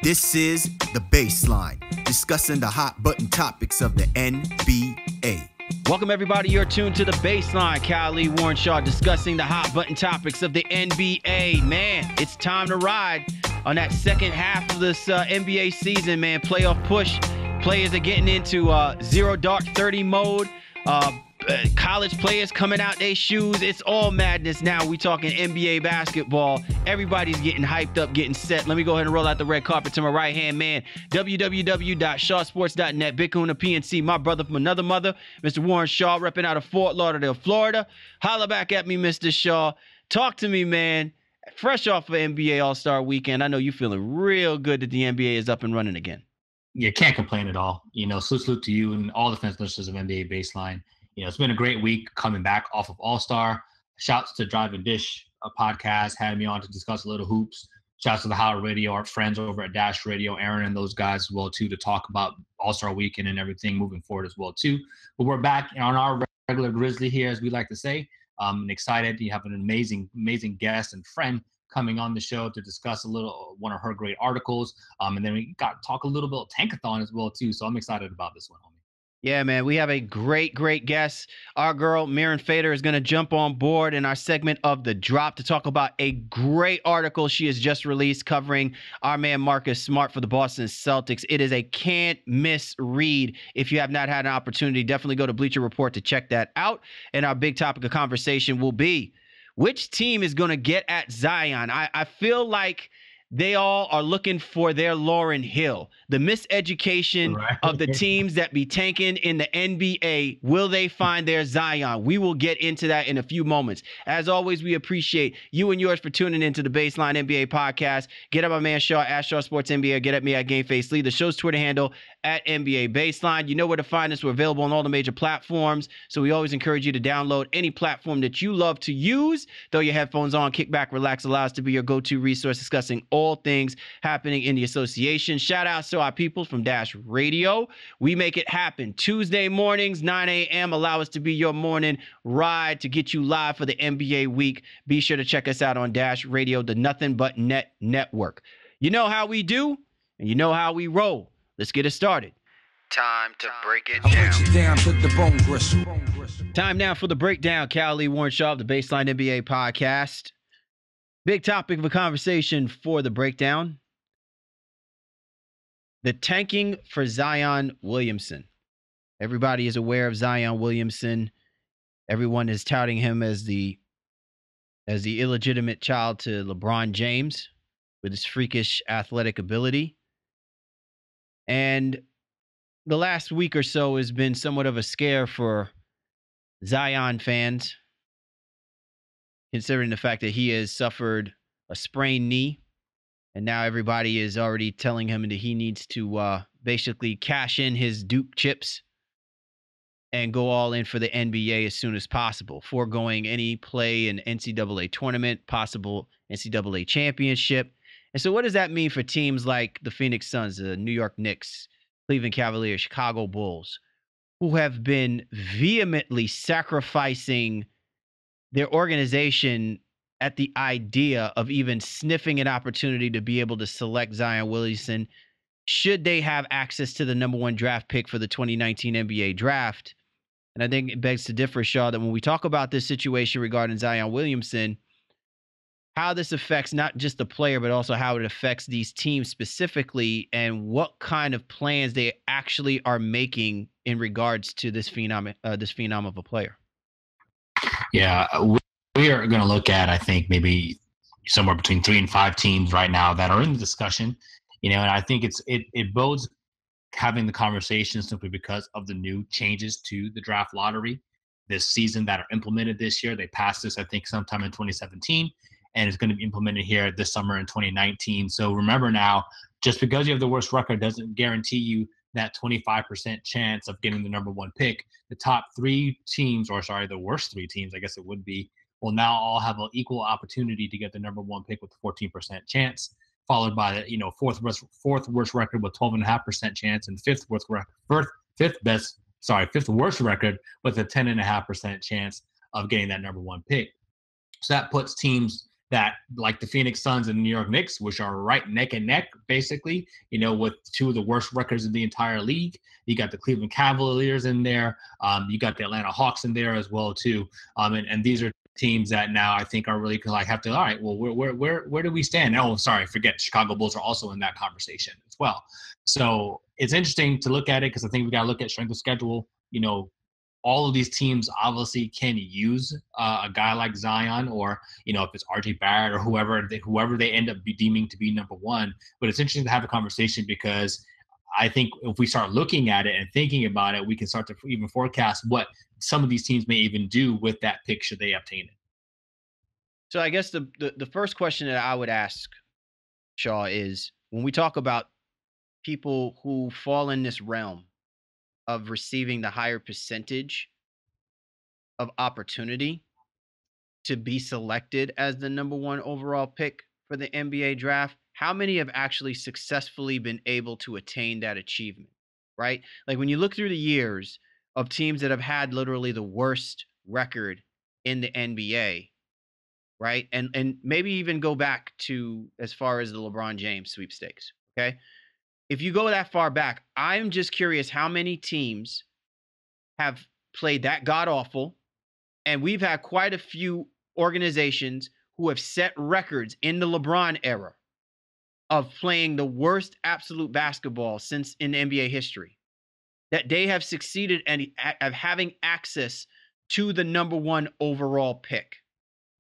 This is The Baseline, discussing the hot button topics of the NBA. Welcome, everybody. You're tuned to The Baseline. Lee Warren Shaw discussing the hot button topics of the NBA. Man, it's time to ride on that second half of this NBA season, man. Playoff push. Players are getting into zero dark 30 mode. College players coming out their shoes. It's all madness now. We talking NBA basketball. Everybody's getting hyped up, getting set. Let me go ahead and roll out the red carpet to my right-hand man, www.shawsports.net, Big Kahuna PNC, my brother from another mother, Mr. Warren Shaw, repping out of Fort Lauderdale, Florida. Holla back at me, Mr. Shaw. Talk to me, man. Fresh off of NBA All-Star Weekend, I know you're feeling real good that the NBA is up and running again. Yeah, can't complain at all. Salute to you and all the fans listeners of NBA Baseline. It's been a great week coming back off of All-Star. Shouts to Drive and Dish, a podcast, had me on to discuss a little hoops. Shouts to the Howard Radio, our friends over at Dash Radio, Aaron and those guys as well, too, to talk about All-Star Weekend and everything moving forward as well, too. But we're back on our regular Grizzly here, as we like to say. I'm excited. You have an amazing guest and friend coming on the show to discuss one of her great articles. And then we got to talk a little bit of Tankathon as well, too. So I'm excited about this one, homie. Yeah, man, we have a great guest. Our girl, Mirin Fader, is going to jump on board in our segment of The Drop to talk about a great article she has just released covering our man Marcus Smart for the Boston Celtics. It is a can't-miss read. If you have not had an opportunity, definitely go to Bleacher Report to check that out. And our big topic of conversation will be, which team is going to get at Zion? I feel like they all are looking for their Lauryn Hill. The miseducation of the teams that be tanking in the NBA. Will they find their Zion? We will get into that in a few moments. As always, we appreciate you and yours for tuning into the Baseline NBA podcast. Get at my man Shaw at Shaw Sports NBA. Get at me at GameFace Lee. The show's Twitter handle at NBA Baseline. You know where to find us. We're available on all the major platforms. So we always encourage you to download any platform that you love to use. Throw your headphones on, kick back, relax, allow us to be your go-to resource discussing all things happening in the association. Shout out to our people from Dash Radio. We make it happen. Tuesday mornings, 9 a.m. Allow us to be your morning ride to get you live for the NBA week. Be sure to check us out on Dash Radio, the Nothing But Net Network. You know how we do, and you know how we roll. Let's get it started. Time to break it down. Time now for the breakdown. Lee Warren Shaw of the Baseline NBA podcast. Big topic of a conversation for the breakdown. The tanking for Zion Williamson. Everybody is aware of Zion Williamson. Everyone is touting him as the illegitimate child to LeBron James with his freakish athletic ability. And the last week or so has been somewhat of a scare for Zion fans, considering the fact that he has suffered a sprained knee, and now everybody is already telling him that he needs to basically cash in his Duke chips and go all in for the NBA as soon as possible, foregoing any play in NCAA tournament, possible NCAA championship. And so what does that mean for teams like the Phoenix Suns, the New York Knicks, Cleveland Cavaliers, Chicago Bulls, who have been vehemently sacrificing their organization at the idea of even sniffing an opportunity to be able to select Zion Williamson should they have access to the number one draft pick for the 2019 NBA draft? And I think it begs to differ, Shaw, that when we talk about this situation regarding Zion Williamson, how this affects not just the player, but also how it affects these teams specifically and what kind of plans they actually are making in regards to this phenom of a player. Yeah, we are going to look at, I think, maybe somewhere between 3 and 5 teams right now that are in the discussion, and I think it bodes having the conversation simply because of the new changes to the draft lottery this season that are implemented this year. They passed this, I think, sometime in 2017, and it's going to be implemented here this summer in 2019. So remember now, just because you have the worst record doesn't guarantee you that 25% chance of getting the number one pick. The top 3 teams, the worst 3 teams, I guess it would be, will now all have an equal opportunity to get the number one pick with a 14% chance, followed by the fourth worst record with 12.5% chance, and fifth worst record with a 10.5% chance of getting that number one pick. So that puts teams that like the Phoenix Suns and the New York Knicks, which are right neck and neck, basically, with two of the worst records in the entire league. You got the Cleveland Cavaliers in there. You got the Atlanta Hawks in there as well too. And these are teams that now I think are really like have to. All right, well, where do we stand? Oh, sorry, forget Chicago Bulls are also in that conversation as well. So it's interesting to look at it because I think we got to look at strength of schedule. All of these teams obviously can use a guy like Zion, or if it's RJ Barrett or whoever they end up deeming to be number one. But it's interesting to have a conversation because I think if we start looking at it and thinking about it, we can start to even forecast what some of these teams may even do with that pick should they obtain it. So I guess the first question that I would ask, Shaw, is when we talk about people who fall in this realm of receiving the higher percentage of opportunity to be selected as the number one overall pick for the NBA draft, how many have actually successfully been able to attain that achievement, right? Like when you look through the years of teams that have had literally the worst record in the NBA, right? And maybe even go back to as far as the LeBron James sweepstakes, okay? If you go that far back, I'm just curious how many teams have played that god awful, and we've had quite a few organizations who have set records in the LeBron era of playing the worst absolute basketball since in NBA history, that they have succeeded and of having access to the number one overall pick.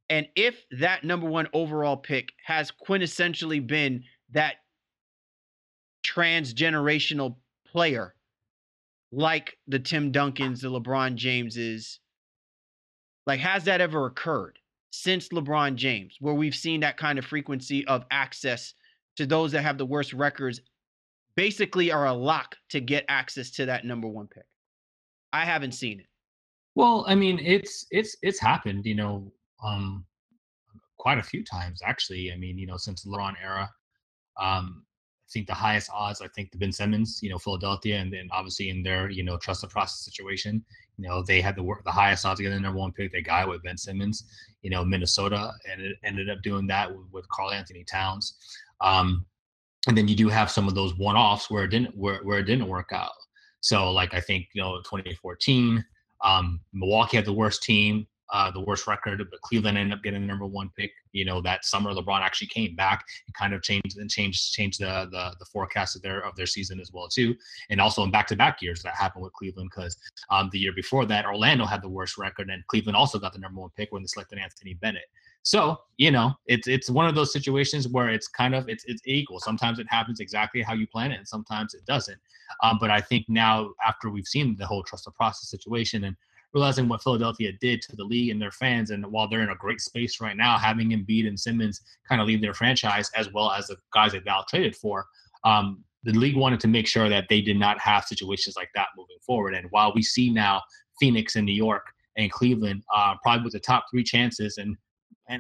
And if that number one overall pick has quintessentially been that transgenerational player like the Tim Duncans, the LeBron Jameses, like, has that ever occurred since LeBron James, where we've seen that kind of frequency of access to those that have the worst records basically are a lock to get access to that number one pick? I haven't seen it. Well, I mean, it's happened, quite a few times actually. I mean, since the LeBron era. I think the highest odds, I think, to Ben Simmons, Philadelphia, and then obviously in their, trust the process situation, they had the highest odds to get the number one pick. They got it with Ben Simmons, Minnesota, and it ended up doing that with Karl Anthony Towns. And then you do have some of those one-offs where it didn't work out. So like I think 2014, Milwaukee had the worst team. The worst record, but Cleveland ended up getting the number one pick. That summer LeBron actually came back and kind of changed the forecast of their season as well too. And also in back-to-back years that happened with Cleveland because the year before that Orlando had the worst record and Cleveland also got the number one pick when they selected Anthony Bennett. So it's one of those situations where it's equal. Sometimes it happens exactly how you plan it, and sometimes it doesn't. But I think now after we've seen the whole trust the process situation and realizing what Philadelphia did to the league and their fans, and while they're in a great space right now, having Embiid and Simmons kind of leave their franchise as well as the guys that Val traded for, the league wanted to make sure that they did not have situations like that moving forward. And while we see now Phoenix and New York and Cleveland probably with the top three chances, and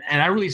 I really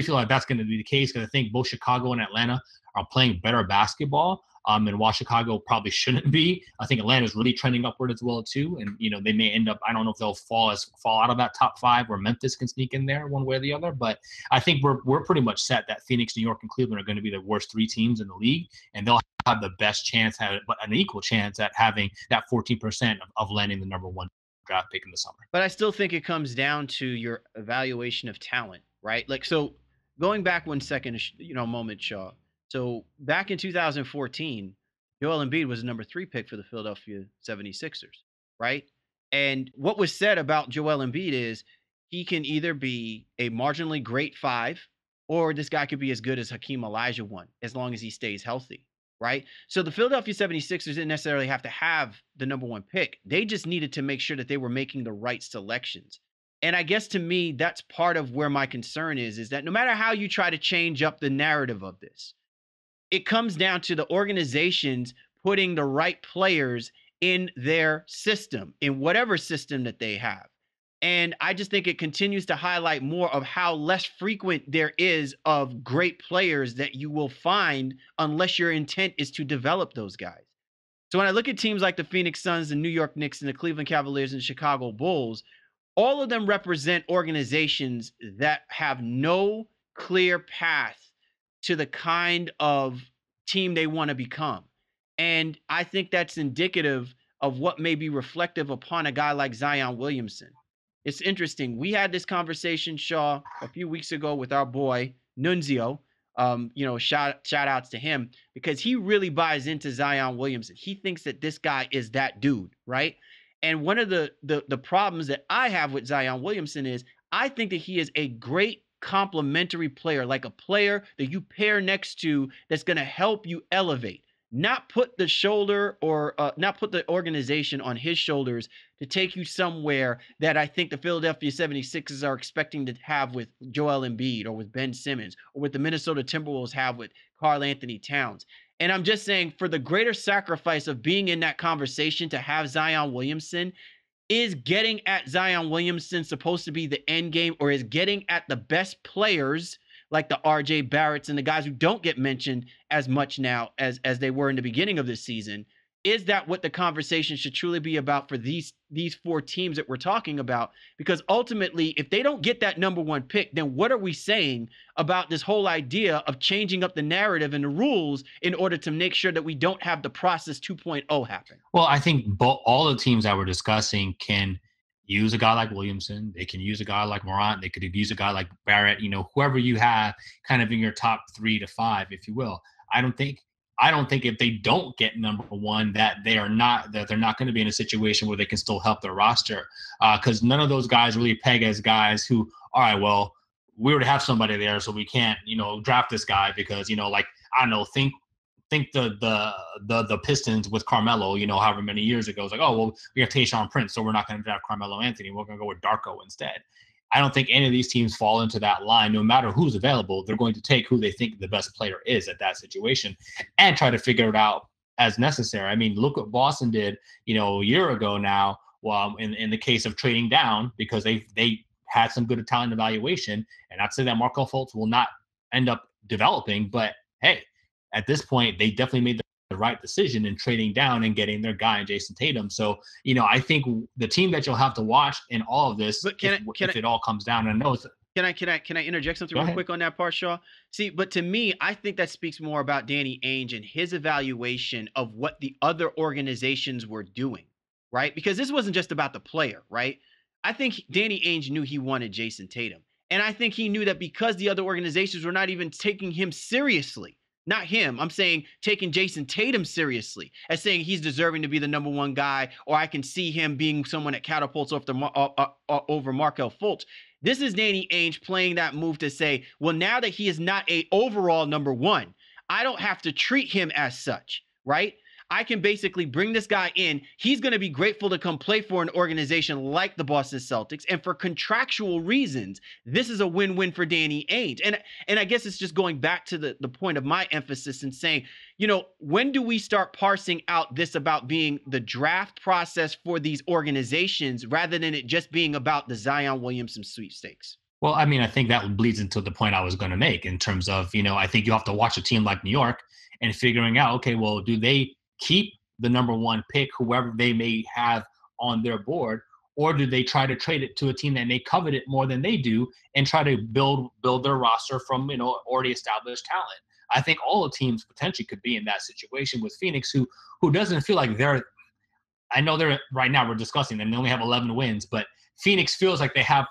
feel like that's going to be the case because I think both Chicago and Atlanta are playing better basketball. And while Chicago probably shouldn't be, I think Atlanta is really trending upward as well too. And they may end up. I don't know if they'll fall out of that top five, or Memphis can sneak in there one way or the other. But I think we're pretty much set that Phoenix, New York, and Cleveland are going to be the worst three teams in the league, and they'll have the best chance, but an equal chance at having that 14% of landing the number one draft pick in the summer. But I still think it comes down to your evaluation of talent, right? Like, so going back one second, moment, Shaw. So back in 2014, Joel Embiid was the number 3 pick for the Philadelphia 76ers, right? And what was said about Joel Embiid is he can either be a marginally great 5, or this guy could be as good as Hakeem Olajuwon as long as he stays healthy, right? So the Philadelphia 76ers didn't necessarily have to have the number 1 pick. They just needed to make sure that they were making the right selections. And I guess to me, that's part of where my concern is that no matter how you try to change up the narrative of this, it comes down to the organizations putting the right players in their system, in whatever system that they have. And I just think it continues to highlight more of how less frequent there is of great players that you will find unless your intent is to develop those guys. So when I look at teams like the Phoenix Suns, the New York Knicks, and the Cleveland Cavaliers and Chicago Bulls, all of them represent organizations that have no clear path to the kind of team they want to become. And I think that's indicative of what may be reflective upon a guy like Zion Williamson. It's interesting. We had this conversation, Shaw, a few weeks ago with our boy Nunzio. Shout outs to him because he really buys into Zion Williamson. He thinks that this guy is that dude, right? And one of the problems that I have with Zion Williamson is I think that he is a great complementary player, like a player that you pair next to that's going to help you elevate, not put the shoulder or not put the organization on his shoulders to take you somewhere that I think the Philadelphia 76ers are expecting to have with Joel Embiid or with Ben Simmons or with the Minnesota Timberwolves have with Karl Anthony Towns. And I'm just saying, for the greater sacrifice of being in that conversation to have Zion Williamson, is getting at Zion Williamson supposed to be the end game, or is getting at the best players like the RJ Barretts and the guys who don't get mentioned as much now as they were in the beginning of this season? Is that what the conversation should truly be about for these four teams that we're talking about? Because ultimately, if they don't get that number one pick, then what are we saying about this whole idea of changing up the narrative and the rules in order to make sure that we don't have the process 2.0 happen? Well, I think all the teams that we're discussing can use a guy like Williamson. They can use a guy like Morant. They could use a guy like Barrett. Whoever you have, kind of in your top 3 to 5, if you will. I don't think if they don't get number one that they're not going to be in a situation where they can still help their roster, because none of those guys really peg as guys who, all right, well, we already have somebody there, so we can't draft this guy because like, I don't know, think the Pistons with Carmelo, however many years ago, it's like, oh, well, we have Tayshaun Prince, so we're not going to draft Carmelo Anthony. We're going to go with Darko instead. I don't think any of these teams fall into that line. No matter who's available, they're going to take who they think the best player is at that situation and try to figure it out as necessary. I mean, look what Boston did, a year ago now, in the case of trading down, because they had some good talent evaluation. And not to say that Markelle Fultz will not end up developing, but hey, at this point, they definitely made the right decision in trading down and getting their guy in Jason Tatum. So, I think the team that you'll have to watch in all of this, if it all comes down, and I know it's. Can I interject something real quick on that part, Shaw? See, but to me, I think that speaks more about Danny Ainge and his evaluation of what the other organizations were doing, right? Because this wasn't just about the player, right? I think Danny Ainge knew he wanted Jason Tatum. And I think he knew that because the other organizations were not even taking him seriously, not him, I'm saying taking Jason Tatum seriously as saying he's deserving to be the number one guy, or I can see him being someone that catapults over Markelle Fultz. This is Danny Ainge playing that move to say, well, now that he is not a overall number one, I don't have to treat him as such, right? I can basically bring this guy in. He's going to be grateful to come play for an organization like the Boston Celtics. And for contractual reasons, this is a win-win for Danny Ainge. And I guess it's just going back to the point of my emphasis and saying, when do we start parsing out this about being the draft process for these organizations rather than it just being about the Zion Williamson sweepstakes? Well, I mean, I think that bleeds into the point I was going to make in terms of, I think you have to watch a team like New York and figuring out, okay, well, do they keep the number one pick, whoever they may have on their board, or do they try to trade it to a team that may covet it more than they do and try to build their roster from already established talent? I think all the teams potentially could be in that situation with Phoenix, who doesn't feel like they're. I know they're right now. We're discussing them. They only have 11 wins, but Phoenix feels like they have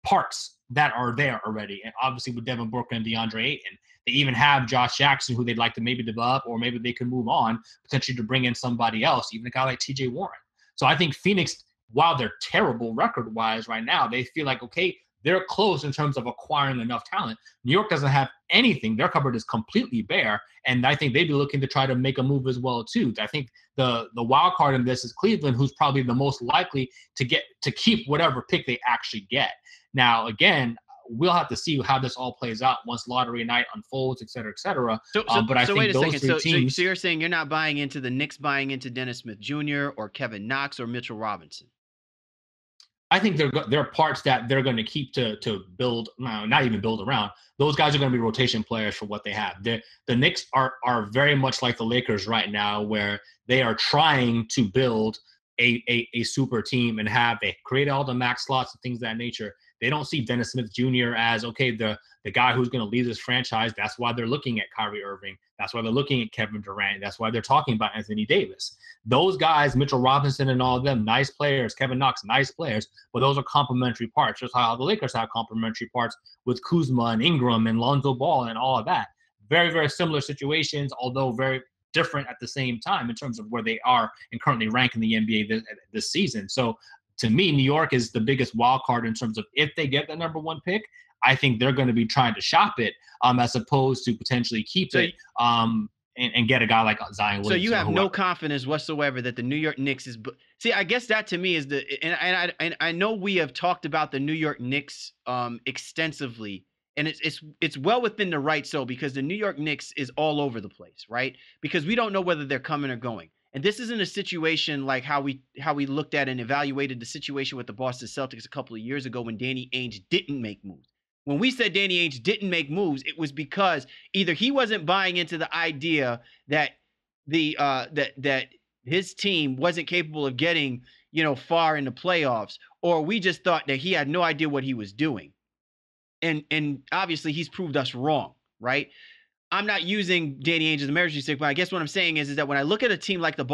parts that are there already, and obviously with Devin Booker and DeAndre Ayton. They even have Josh Jackson, who they'd like to maybe develop, or maybe they could move on, potentially to bring in somebody else, even a guy like TJ Warren. So I think Phoenix, while they're terrible record-wise right now, they feel like, okay, they're close in terms of acquiring enough talent. New York doesn't have anything. Their cupboard is completely bare, and I think they'd be looking to try to make a move as well, too. I think the wild card in this is Cleveland, who's probably the most likely to keep whatever pick they actually get. Now, again, we'll have to see how this all plays out once lottery night unfolds, et cetera, et cetera. But I think those three teams. So you're saying you're not buying into the Knicks buying into Dennis Smith Jr. or Kevin Knox or Mitchell Robinson? I think there are parts that they're going to keep to build, not even build around. Those guys are going to be rotation players for what they have. The Knicks are very much like the Lakers right now, where they are trying to build a super team and they create all the max slots and things of that nature. They don't see Dennis Smith Jr. as, okay, the guy who's going to lead this franchise. That's why they're looking at Kyrie Irving. That's why they're looking at Kevin Durant. That's why they're talking about Anthony Davis. Those guys, Mitchell Robinson and all of them, nice players. Kevin Knox, nice players. But those are complementary parts. Just how the Lakers have complementary parts with Kuzma and Ingram and Lonzo Ball and all of that. Very, very similar situations, although very different at the same time in terms of where they are and currently rank in the NBA this season. So to me, New York is the biggest wild card in terms of if they get the number one pick. I think they're going to be trying to shop it as opposed to potentially keep it and get a guy like Zion Williamson. So you have no confidence whatsoever that the New York Knicks is – see, I guess that to me is the – and I know we have talked about the New York Knicks extensively, and it's well within the right so because the New York Knicks is all over the place, right? Because we don't know whether they're coming or going. And this isn't a situation like how we looked at and evaluated the situation with the Boston Celtics a couple of years ago when Danny Ainge didn't make moves. When we said Danny Ainge didn't make moves, it was because either he wasn't buying into the idea that that his team wasn't capable of getting, far in the playoffs, or we just thought that he had no idea what he was doing. And obviously he's proved us wrong, right? I'm not using Danny Ainge as a measuring stick, but I guess what I'm saying is that when I look at a team like the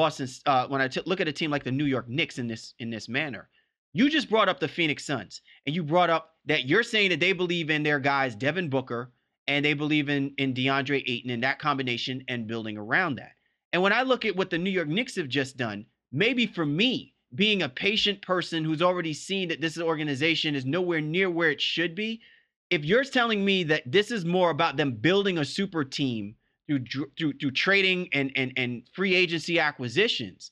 look at a team like the New York Knicks in this manner, you just brought up the Phoenix Suns, and you brought up that you're saying that they believe in their guys, Devin Booker, and they believe in DeAndre Ayton and that combination and building around that. And when I look at what the New York Knicks have just done, maybe for me, being a patient person who's already seen that this organization is nowhere near where it should be, if you're telling me that this is more about them building a super team through trading and free agency acquisitions,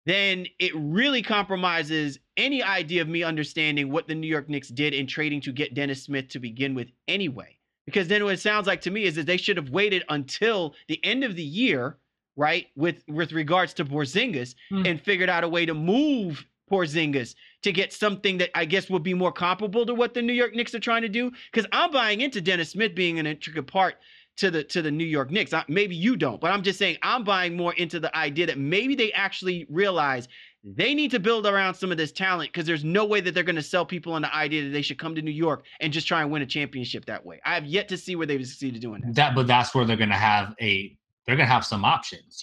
then it really compromises any idea of me understanding what the New York Knicks did in trading to get Dennis Smith to begin with anyway. Because then what it sounds like to me is that they should have waited until the end of the year, right, with regards to Porzingis, and figured out a way to move Porzingis to get something that I guess would be more comparable to what the New York Knicks are trying to do. Because I'm buying into Dennis Smith being an intricate part to the New York Knicks. Maybe you don't, but I'm just saying I'm buying more into the idea that maybe they actually realize they need to build around some of this talent because there's no way that they're going to sell people on the idea that they should come to New York and just try and win a championship that way. I have yet to see where they've succeeded doing that. But that's where they're going to have some options,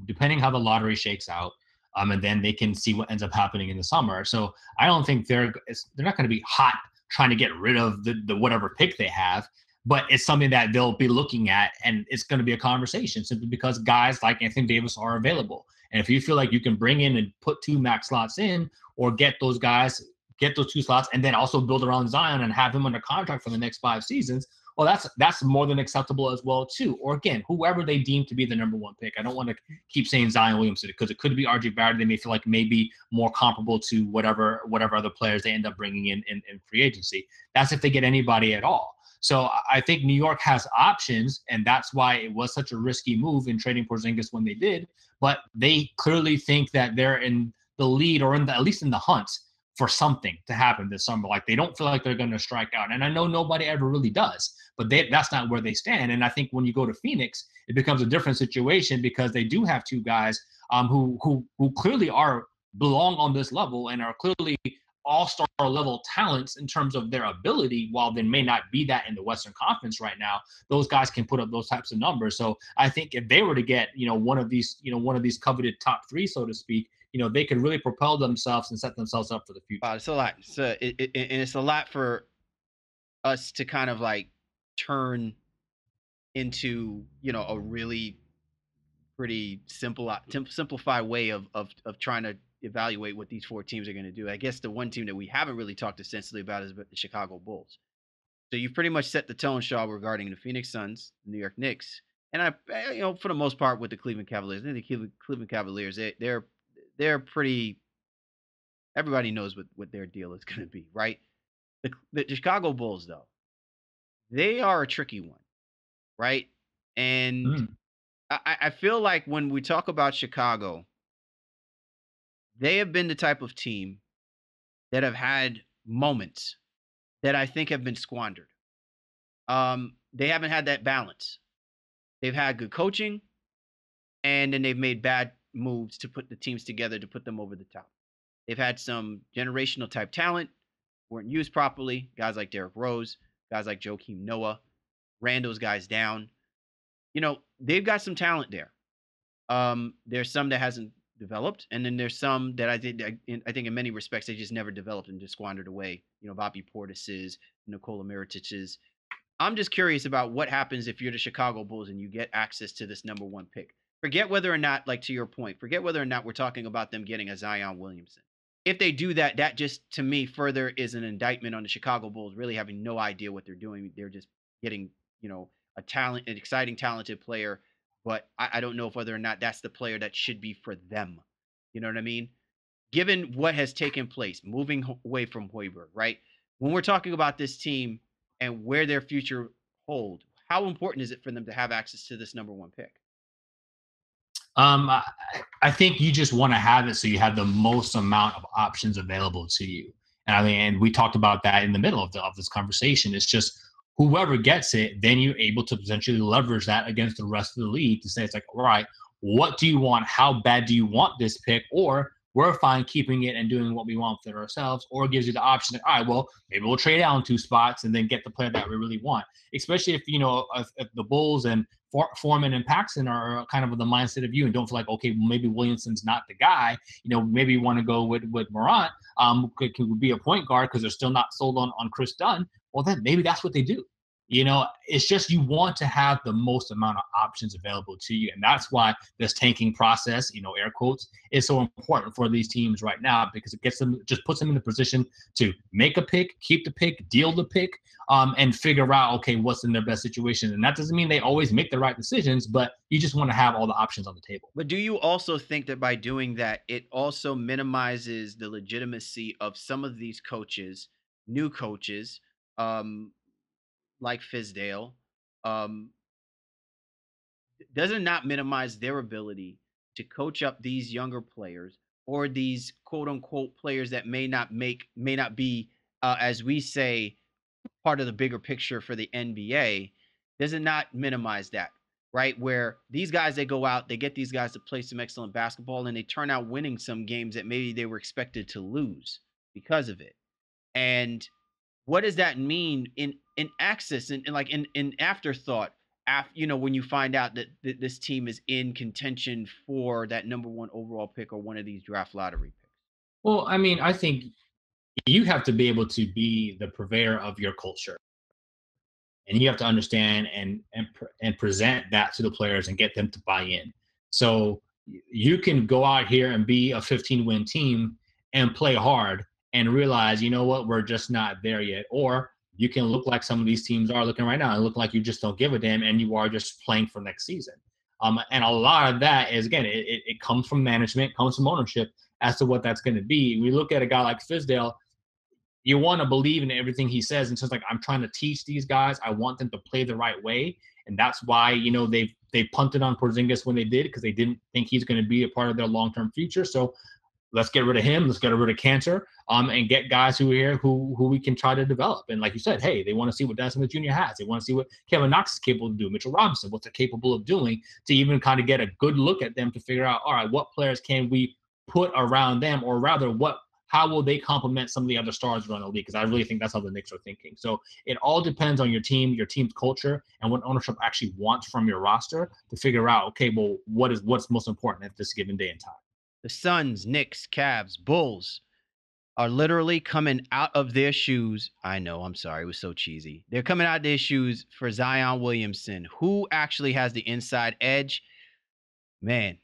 depending how the lottery shakes out. And then they can see what ends up happening in the summer. So I don't think they're not going to be hot trying to get rid of the whatever pick they have. But it's something that they'll be looking at, and it's going to be a conversation simply because guys like Anthony Davis are available. And if you feel like you can bring in and put 2 max slots in or get those 2 slots, and then also build around Zion and have him under contract for the next 5 seasons, well, that's more than acceptable as well, too. Or again, whoever they deem to be the number 1 pick. I don't want to keep saying Zion Williamson because it could be RJ Barrett. They may feel like maybe more comparable to whatever other players they end up bringing in free agency. That's if they get anybody at all. So I think New York has options, and that's why it was such a risky move in trading Porzingis when they did. But they clearly think that they're in the lead or at least in the hunt for something to happen this summer. Like they don't feel like they're going to strike out. And I know nobody ever really does, but that's not where they stand. And I think when you go to Phoenix, it becomes a different situation because they do have 2 guys who clearly belong on this level and are clearly all-star level talents in terms of their ability. While there may not be that in the Western Conference right now, those guys can put up those types of numbers. So I think if they were to get, one of these coveted top 3, so to speak, they could really propel themselves and set themselves up for the future. Wow, it's a lot. So it's a lot for us to kind of like turn into, a really pretty simplified way of trying to evaluate what these 4 teams are going to do. I guess the one team that we haven't really talked extensively about is the Chicago Bulls. So you've pretty much set the tone, Shaw, regarding the Phoenix Suns, the New York Knicks, and for the most part with the Cleveland Cavaliers. I think the Cleveland Cavaliers, they're pretty. Everybody knows what their deal is going to be, right? The Chicago Bulls, though, they are a tricky one, right? And I feel like when we talk about Chicago, they have been the type of team that have had moments that I think have been squandered. They haven't had that balance. They've had good coaching, and then they've made bad moves to put the teams together to put them over the top. They've had some generational type talent, weren't used properly. Guys like Derrick Rose, guys like Joakim Noah, ran those guys down. They've got some talent there. There's some that hasn't developed, and then there's some that I think in many respects they just never developed and just squandered away. Bobby Portis's, Nikola Mirotic's. I'm just curious about what happens if you're the Chicago Bulls and you get access to this number 1 pick. Forget whether or not, like to your point, forget whether or not we're talking about them getting a Zion Williamson. If they do that, that just to me further is an indictment on the Chicago Bulls really having no idea what they're doing. They're just getting, an exciting, talented player, but I don't know if whether or not that's the player that should be for them. You know what I mean? Given what has taken place, moving away from Hoiberg, right? When we're talking about this team and where their future hold, how important is it for them to have access to this number 1 pick? I think you just want to have it so you have the most amount of options available to you. And we talked about that in the middle of this conversation. It's just whoever gets it, then you're able to potentially leverage that against the rest of the league to say, it's like, all right, what do you want? How bad do you want this pick? Or we're fine keeping it and doing what we want with it ourselves, or it gives you the option that, all right, well, maybe we'll trade down 2 spots and then get the player that we really want. Especially if, if the Bulls and Foreman and Paxson are kind of the mindset of you and don't feel like, okay, well, maybe Williamson's not the guy. Maybe you want to go with Morant, could be a point guard because they're still not sold on Chris Dunn. Well, then maybe that's what they do. It's just you want to have the most amount of options available to you. And that's why this tanking process, air quotes, is so important for these teams right now, because it just puts them in the position to make a pick, keep the pick, deal the pick, and figure out, okay, what's in their best situation. And that doesn't mean they always make the right decisions, but you just want to have all the options on the table. But do you also think that by doing that, it also minimizes the legitimacy of some of these coaches, new coaches, like Fizdale, does it not minimize their ability to coach up these younger players or these quote unquote players that may not be, as we say, part of the bigger picture for the NBA? Does it not minimize that, right? Where these guys, they go out, they get these guys to play some excellent basketball, and they turn out winning some games that maybe they were expected to lose because of it. And what does that mean in access and like in afterthought after, when you find out that this team is in contention for that number 1 overall pick or one of these draft lottery picks? Well, I mean, I think you have to be able to be the purveyor of your culture, and you have to understand and present that to the players and get them to buy in. So you can go out here and be a 15-win team and play hard and realize, you know what, we're just not there yet. Or you can look like some of these teams are looking right now and look like you just don't give a damn and you are just playing for next season. And a lot of that is, again, it comes from management, comes from ownership as to what that's going to be. We look at a guy like Fizdale, you want to believe in everything he says. And so it's like, I'm trying to teach these guys. I want them to play the right way. And that's why, they punted on Porzingis when they did, because they didn't think he's going to be a part of their long-term future. So let's get rid of him. Let's get rid of Cantor, and get guys who are here who we can try to develop. And like you said, hey, they want to see what Dennis Smith Jr. has. They want to see what Kevin Knox is capable of doing. Mitchell Robinson, what they're capable of doing, to even kind of get a good look at them to figure out, all right, what players can we put around them, or rather, how will they complement some of the other stars around the league? Because I really think that's how the Knicks are thinking. So it all depends on your team, your team's culture, and what ownership actually wants from your roster to figure out, okay, well, what's most important at this given day and time. The Suns, Knicks, Cavs, Bulls are literally coming out of their shoes. I know, I'm sorry, it was so cheesy. They're coming out of their shoes for Zion Williamson. Who actually has the inside edge? Man,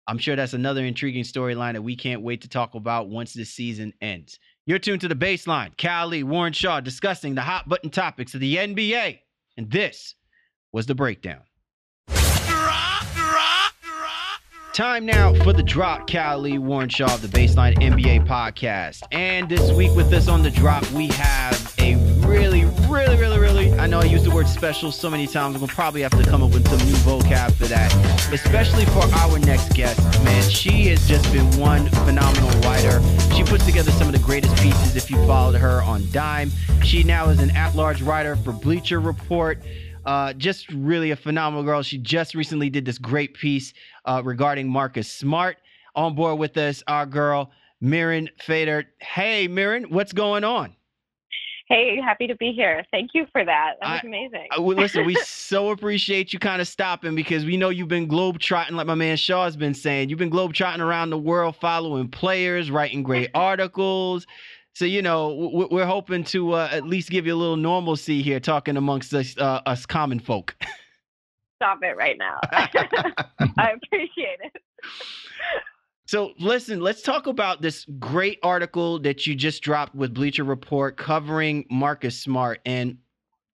I'm sure that's another intriguing storyline that we can't wait to talk about once this season ends. You're tuned to The Baseline. Cal Lee, Warren Shaw discussing the hot button topics of the NBA. And this was The Breakdown. Time now for The Drop. Cal Lee, Warren Shaw of the Baseline NBA podcast. And this week with us on The Drop, we have a really, I know I use the word special so many times, I'm going to probably have to come up with some new vocab for that, especially for our next guest. Man, she has just been one phenomenal writer. She puts together some of the greatest pieces if you followed her on Dime. She now is an at-large writer for Bleacher Report. Just really a phenomenal girl. She just recently did this great piece regarding Marcus Smart. On board with us, our girl, Mirin Fader. Hey, Mirin, what's going on? Hey, happy to be here. Thank you for that. That was amazing. Listen, we so appreciate you kind of stopping because we know you've been globetrotting, like my man Shaw's been saying. You've been globetrotting around the world, following players, writing great articles. So, we're hoping to at least give you a little normalcy here talking amongst us common folk. Stop it right now. I appreciate it. So listen, let's talk about this great article that you just dropped with Bleacher Report covering Marcus Smart. And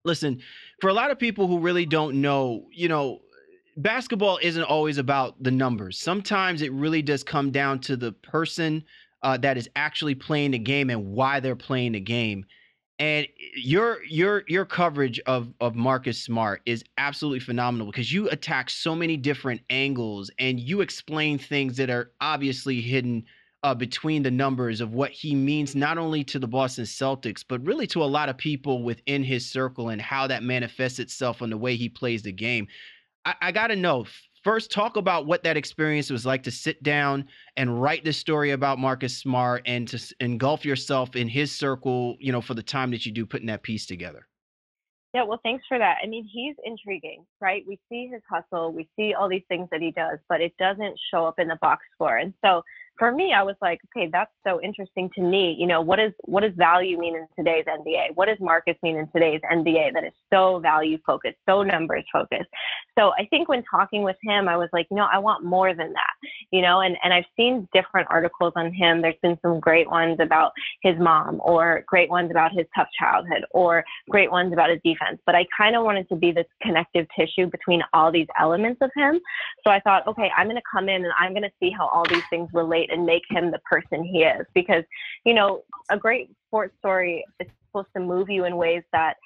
listen, for a lot of people who really don't know, basketball isn't always about the numbers. Sometimes it really does come down to the person that is actually playing the game and why they're playing the game. And your coverage of Marcus Smart is absolutely phenomenal because you attack so many different angles and you explain things that are obviously hidden between the numbers of what he means not only to the Boston Celtics but really to a lot of people within his circle and how that manifests itself in the way he plays the game. I got to know. First, talk about what that experience was like to sit down and write this story about Marcus Smart and to engulf yourself in his circle, for the time that you do putting that piece together. Yeah, well, thanks for that. I mean, he's intriguing, right? We see his hustle, we see all these things that he does, but it doesn't show up in the box score. And so for me, I was like, okay, that's so interesting to me. What does value mean in today's NBA? What does Marcus mean in today's NBA that is so value focused, so numbers focused? So I think when talking with him, I was like, I want more than that, and I've seen different articles on him. There's been some great ones about his mom or great ones about his tough childhood or great ones about his defense. But I kind of wanted to be this connective tissue between all these elements of him. So I thought, okay, I'm going to come in and I'm going to see how all these things relate and make him the person he is. Because, a great sports story is supposed to move you in ways that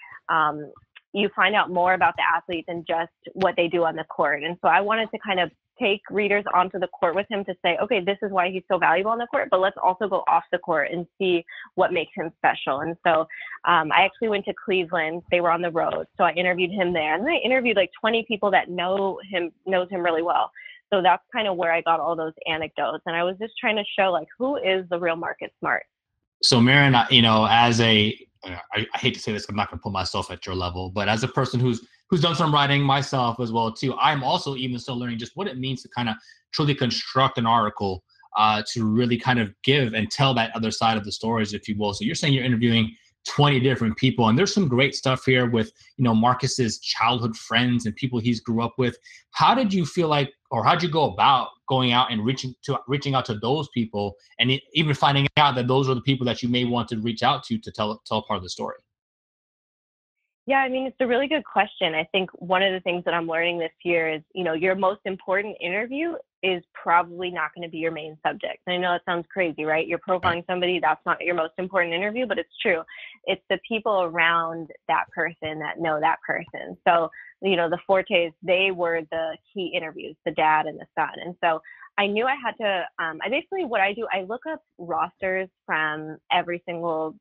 you find out more about the athlete than just what they do on the court. And so I wanted to kind of take readers onto the court with him to say, okay, this is why he's so valuable on the court, but let's also go off the court and see what makes him special. And so I actually went to Cleveland. They were on the road. So I interviewed him there, and then I interviewed like 20 people that knows him really well. So that's kind of where I got all those anecdotes. And I was just trying to show like, who is the real Marcus Smart? So Mirin, I hate to say this, I'm not going to put myself at your level, but as a person who's done some writing myself as well too, I'm also even still learning just what it means to kind of truly construct an article to really kind of give and tell that other side of the stories, if you will. So you're saying you're interviewing 20 different people, and there's some great stuff here with Marcus's childhood friends and people he's grew up with. How did you feel like, or how'd you go about going out and reaching out to those people, and even finding out that those are the people that you may want to reach out to tell part of the story? Yeah, I mean, it's a really good question. I think one of the things that I'm learning this year is, your most important interview is probably not going to be your main subject. And I know that sounds crazy, right? You're profiling somebody, that's not your most important interview, but it's true. It's the people around that person that know that person. So, the Fortes, they were the key interviews, the dad and the son. And so I knew I had to, what I do, I look up rosters from every single,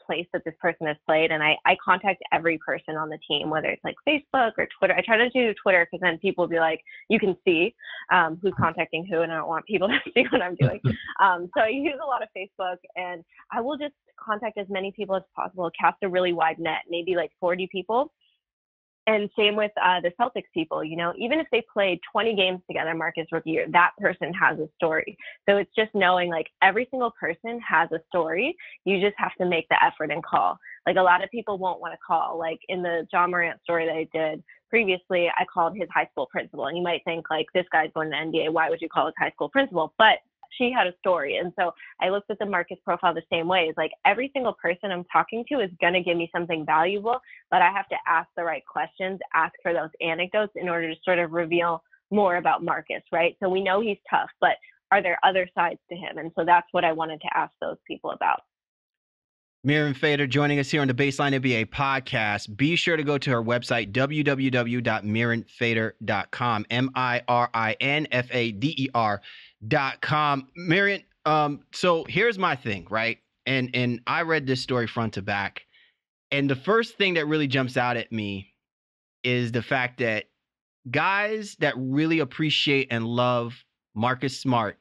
place that this person has played, and I contact every person on the team, whether it's like Facebook or Twitter. I try to do Twitter because then people will be like, you can see who's contacting who, and I don't want people to see what I'm doing. So I use a lot of Facebook, and I will just contact as many people as possible, cast a really wide net, maybe like 40 people. And same with the Celtics people, even if they played 20 games together, Marcus rookie year, that person has a story. So it's just knowing like every single person has a story. You just have to make the effort and call. Like a lot of people won't want to call. Like in the John Morant story that I did previously, I called his high school principal. And you might think like, this guy's going to the NBA. Why would you call his high school principal? But she had a story. And so I looked at the Marcus profile the same way. It's like every single person I'm talking to is going to give me something valuable, but I have to ask the right questions, ask for those anecdotes in order to sort of reveal more about Marcus, right? So we know he's tough, but are there other sides to him? And so that's what I wanted to ask those people about. Mirin Fader joining us here on the Baseline NBA podcast. Be sure to go to her website, www.mirinfader.com, MIRINFADER.com. Mirin, so here's my thing, right? And I read this story front to back. And the first thing that really jumps out at me is the fact that guys that really appreciate and love Marcus Smart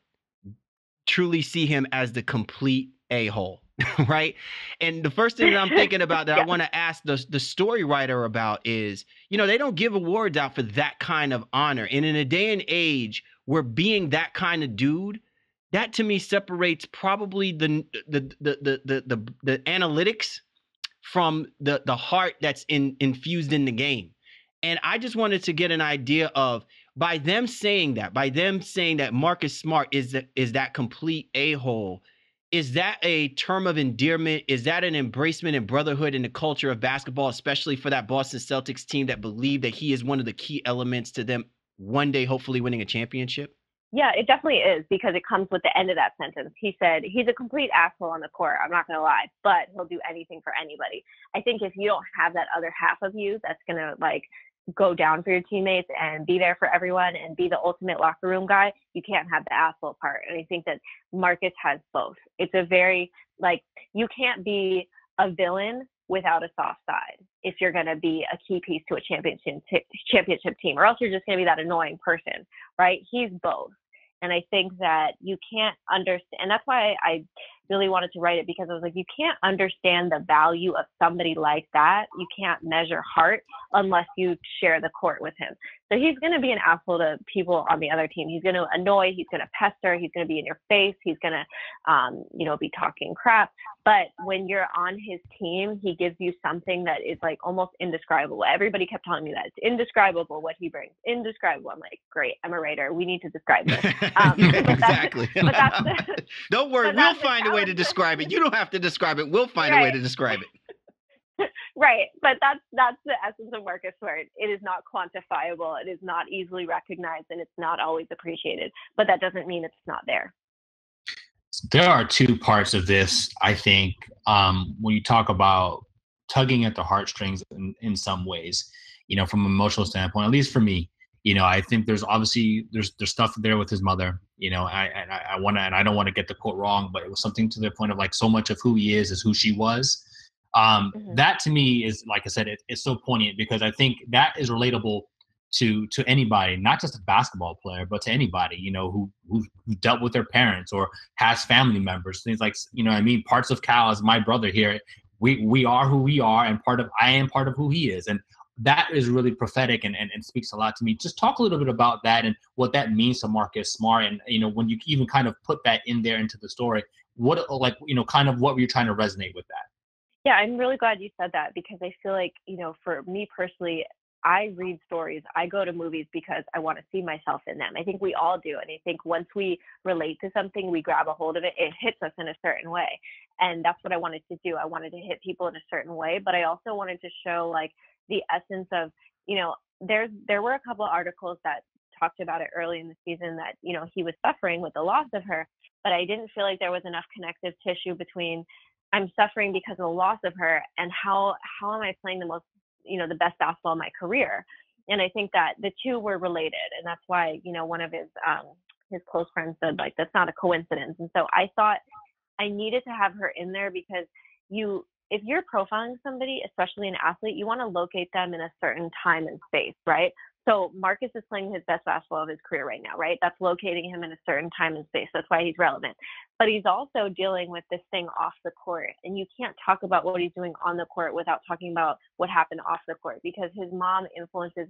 truly see him as the complete a-hole. right? And the first thing that I'm thinking about that I want to ask the story writer about is, they don't give awards out for that kind of honor. And in a day and age where being that kind of dude, that to me separates probably the analytics from the heart that's infused in the game. And I just wanted to get an idea of, by them saying that Marcus Smart is that complete a-hole, is that a term of endearment? Is that an embracement and brotherhood in the culture of basketball, especially for that Boston Celtics team that believe that he is one of the key elements to them one day hopefully winning a championship? Yeah, it definitely is, because it comes with the end of that sentence. He said, he's a complete asshole on the court, I'm not going to lie, but he'll do anything for anybody. I think if you don't have that other half of you that's going to like go down for your teammates and be there for everyone and be the ultimate locker room guy, you can't have the asshole part. And I think that Marcus has both. It's a very, like, you can't be a villain without a soft side if you're going to be a key piece to a championship team, or else you're just going to be that annoying person, right? He's both. And I think that you can't understand, and that's why I really wanted to write it, because I was like, you can't understand the value of somebody like that. You can't measure heart unless you share the court with him. So he's going to be an asshole to people on the other team. He's going to annoy, he's going to pester, he's going to be in your face, he's going to, be talking crap. But when you're on his team, he gives you something that is like almost indescribable. Everybody kept telling me that it's indescribable what he brings. Indescribable. I'm like, great, I'm a writer. We need to describe this. Exactly. Don't worry, we'll find a way to describe it. You don't have to describe it. We'll find a way to describe it. Right. But that's the essence of Marcus Smart. It is not quantifiable. It is not easily recognized, and it's not always appreciated. But that doesn't mean it's not there. There are two parts of this, I think, when you talk about tugging at the heartstrings in some ways, from an emotional standpoint, at least for me. I think there's obviously there's stuff there with his mother. I want to, and I don't want to get the quote wrong, but it was something to the point of like, so much of who he is who she was. That to me is, like I said, it's so poignant, because I think that is relatable to anybody, not just a basketball player, but to anybody, who dealt with their parents or has family members, things like, parts of Cal, as my brother here, we are who we are, and I am part of who he is. And that is really prophetic and speaks a lot to me. Just talk a little bit about that and what that means to Marcus Smart. And, when you even kind of put that in there into the story, what, kind of what were you trying to resonate with that? Yeah, I'm really glad you said that, because I feel like, for me personally, I read stories, I go to movies because I want to see myself in them. I think we all do. And I think once we relate to something, we grab a hold of it, it hits us in a certain way. And that's what I wanted to do. I wanted to hit people in a certain way, but I also wanted to show like the essence of, there were a couple of articles that talked about it early in the season that, he was suffering with the loss of her, but I didn't feel like there was enough connective tissue between I'm suffering because of the loss of her and how am I playing the the best basketball of my career. And I think that the two were related. And that's why, one of his close friends said, like, that's not a coincidence. And so I thought I needed to have her in there, because if you're profiling somebody, especially an athlete, you want to locate them in a certain time and space, right? So Marcus is playing his best basketball of his career right now, right? That's locating him in a certain time and space. That's why he's relevant. But he's also dealing with this thing off the court. And you can't talk about what he's doing on the court without talking about what happened off the court, because his mom influences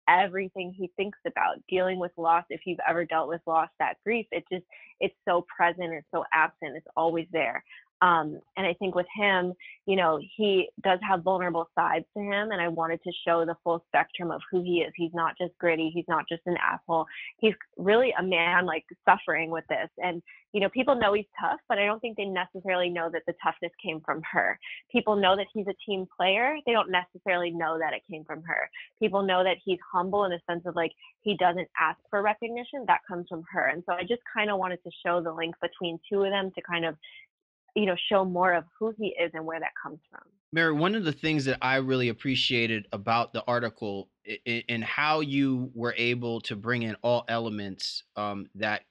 everything he thinks about. Dealing with loss, if you've ever dealt with loss, that grief, it's so present, it's so absent, it's always there. And I think with him, he does have vulnerable sides to him. And I wanted to show the full spectrum of who he is. He's not just gritty. He's not just an asshole. He's really a man like suffering with this. And, people know he's tough, but I don't think they necessarily know that the toughness came from her. People know that he's a team player. They don't necessarily know that it came from her. People know that he's humble in the sense of like, he doesn't ask for recognition. That comes from her. And so I just kind of wanted to show the link between two of them to kind of show more of who he is and where that comes from. Mary, one of the things that I really appreciated about the article and how you were able to bring in all elements that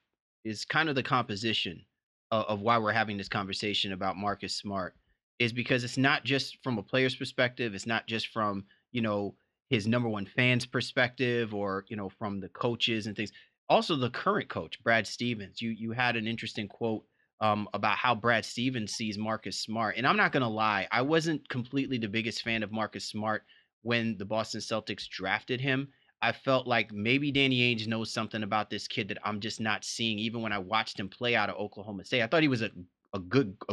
is kind of the composition of why we're having this conversation about Marcus Smart, is because it's not just from a player's perspective. It's not just from, his number one fans perspective or, from the coaches and things. Also the current coach, Brad Stevens, you had an interesting quote about how Brad Stevens sees Marcus Smart. And I'm not going to lie, I wasn't completely the biggest fan of Marcus Smart when the Boston Celtics drafted him. I felt like maybe Danny Ainge knows something about this kid that I'm just not seeing. Even when I watched him play out of Oklahoma State, I thought he was a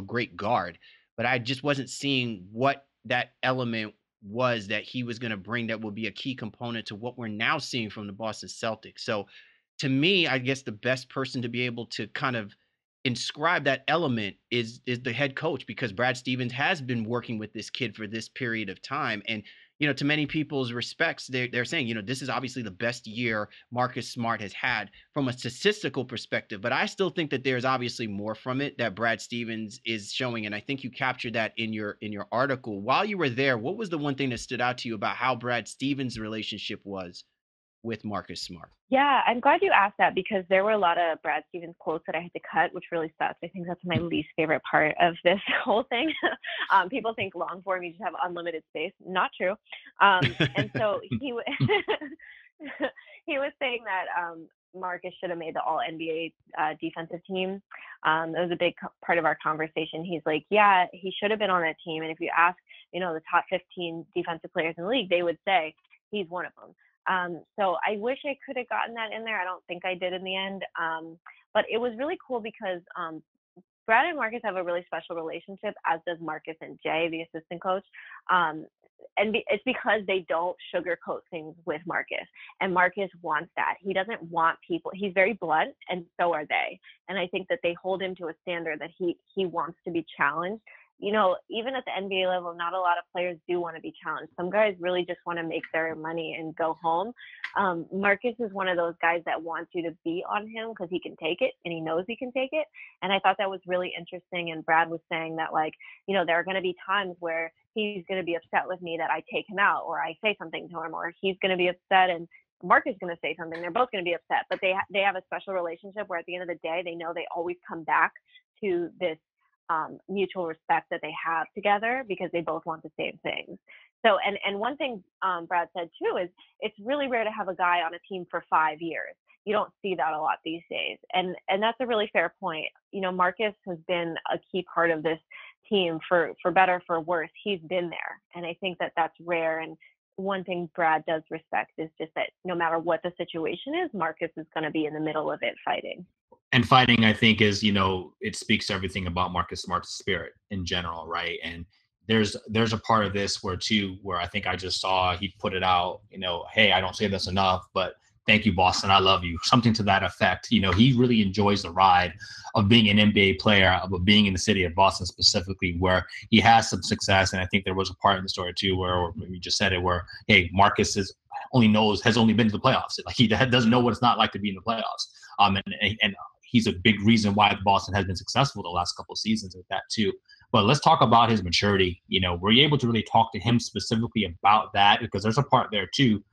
great guard, but I just wasn't seeing what that element was that he was going to bring that will be a key component to what we're now seeing from the Boston Celtics. So to me, I guess the best person to be able to kind of inscribe that element is the head coach, because Brad Stevens has been working with this kid for this period of time. And to many people's respects, they're saying, this is obviously the best year Marcus Smart has had from a statistical perspective. But I still think that there's obviously more from it that Brad Stevens is showing. And I think you captured that in your article. While you were there, what was the one thing that stood out to you about how Brad Stevens' relationship was with Marcus Smart? Yeah, I'm glad you asked that, because there were a lot of Brad Stevens quotes that I had to cut, which really sucks. I think that's my least favorite part of this whole thing. People think long form, you just have unlimited space. Not true. And so he he was saying that Marcus should have made the All NBA defensive team. It was a big part of our conversation. He's like, yeah, he should have been on that team. And if you ask, the top 15 defensive players in the league, they would say he's one of them. So I wish I could have gotten that in there. I don't think I did in the end. But it was really cool because Brad and Marcus have a really special relationship, as does Marcus and Jay, the assistant coach. It's because they don't sugarcoat things with Marcus. And Marcus wants that. He doesn't want people. He's very blunt, and so are they. And I think that they hold him to a standard that he wants to be challenged. Even at the NBA level, not a lot of players do want to be challenged. Some guys really just want to make their money and go home. Marcus is one of those guys that wants you to be on him because he can take it and he knows he can take it. And I thought that was really interesting. And Brad was saying that, there are going to be times where he's going to be upset with me that I take him out, or I say something to him, or he's going to be upset and Mark is going to say something. They're both going to be upset, but they have a special relationship where at the end of the day, they know they always come back to this mutual respect that they have together, because they both want the same things. So, and one thing Brad said too is it's really rare to have a guy on a team for 5 years. You don't see that a lot these days. And that's a really fair point. Marcus has been a key part of this team for better, for worse. He's been there. And I think that that's rare. And one thing Brad does respect is just that no matter what the situation is, Marcus is going to be in the middle of it fighting. And fighting, I think, is, it speaks to everything about Marcus Smart's spirit in general, right? And there's a part of this where I think I just saw he put it out, hey, I don't say this enough, but thank you, Boston, I love you, something to that effect. He really enjoys the ride of being an NBA player, of being in the city of Boston specifically, where he has some success. And I think there was a part in the story too where you just said it, where, hey, Marcus has only been to the playoffs. Like, he doesn't know what it's not like to be in the playoffs. And he's a big reason why Boston has been successful the last couple of seasons with that too. But let's talk about his maturity. Were you able to really talk to him specifically about that? Because there's a part there too,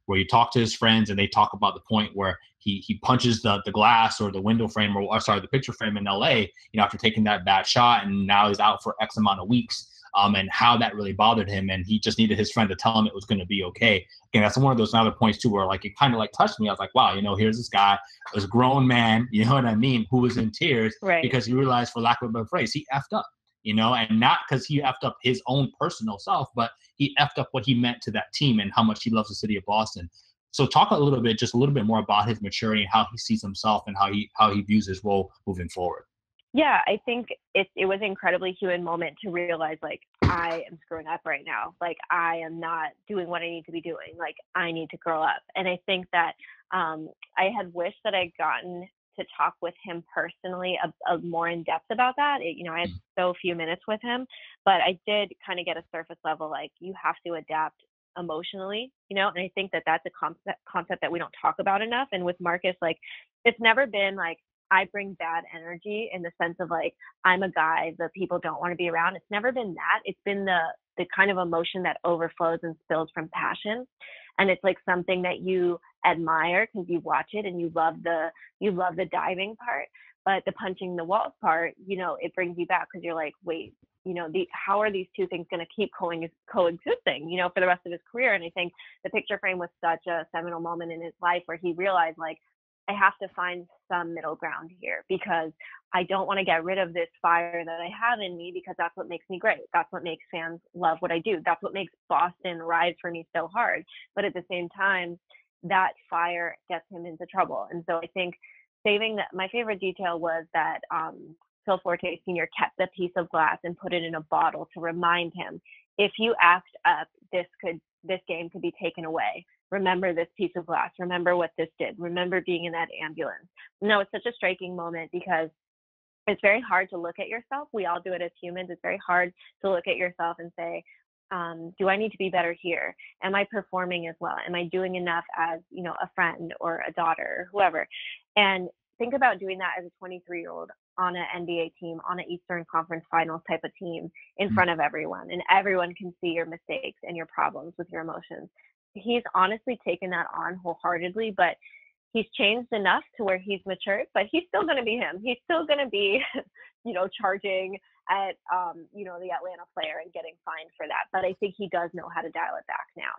where you talk to his friends and they talk about the point where he punches the glass or the window frame or the picture frame in LA, after taking that bad shot, and now he's out for X amount of weeks. And how that really bothered him, and he just needed his friend to tell him it was going to be okay. And that's one of those other points too, where it kind of touched me. I was like, wow, here's this guy, this grown man, you know what I mean, who was in tears, right, because he realized, for lack of a better phrase, he effed up, and not because he effed up his own personal self, but he effed up what he meant to that team and how much he loves the city of Boston. So talk a little bit more about his maturity and how he sees himself and how he views his role moving forward. Yeah, I think it was an incredibly human moment to realize, I am screwing up right now. I am not doing what I need to be doing. I need to grow up. And I think that I had wished that I'd gotten to talk with him personally more in depth about that. I had so few minutes with him, but I did kind of get a surface level, you have to adapt emotionally, and I think that that's a concept that we don't talk about enough. And with Marcus, it's never been I bring bad energy in the sense of I'm a guy that people don't want to be around. It's never been that. It's been the kind of emotion that overflows and spills from passion. And it's something that you admire because you watch it and you love the diving part, but the punching the walls part, it brings you back because you're wait, how are these two things going to keep coexisting, for the rest of his career? And I think the picture frame was such a seminal moment in his life where he realized I have to find some middle ground here, because I don't want to get rid of this fire that I have in me, because that's what makes me great. That's what makes fans love what I do. That's what makes Boston ride for me so hard. But at the same time, that fire gets him into trouble. And so I think saving that, my favorite detail was that Phil Forte Sr. kept the piece of glass and put it in a bottle to remind him, if you act up, this game could be taken away. Remember this piece of glass. Remember what this did. Remember being in that ambulance. No, it's such a striking moment, because it's very hard to look at yourself. We all do it as humans. It's very hard to look at yourself and say, do I need to be better here? Am I performing as well? Am I doing enough as, a friend or a daughter or whoever? And think about doing that as a 23-year-old on an NBA team, on an Eastern Conference Finals type of team, in front of everyone, and everyone can see your mistakes and your problems with your emotions. He's honestly taken that on wholeheartedly, but he's changed enough to where he's matured, but he's still going to be him. He's still going to be, charging at, the Atlanta player and getting fined for that. But I think he does know how to dial it back now.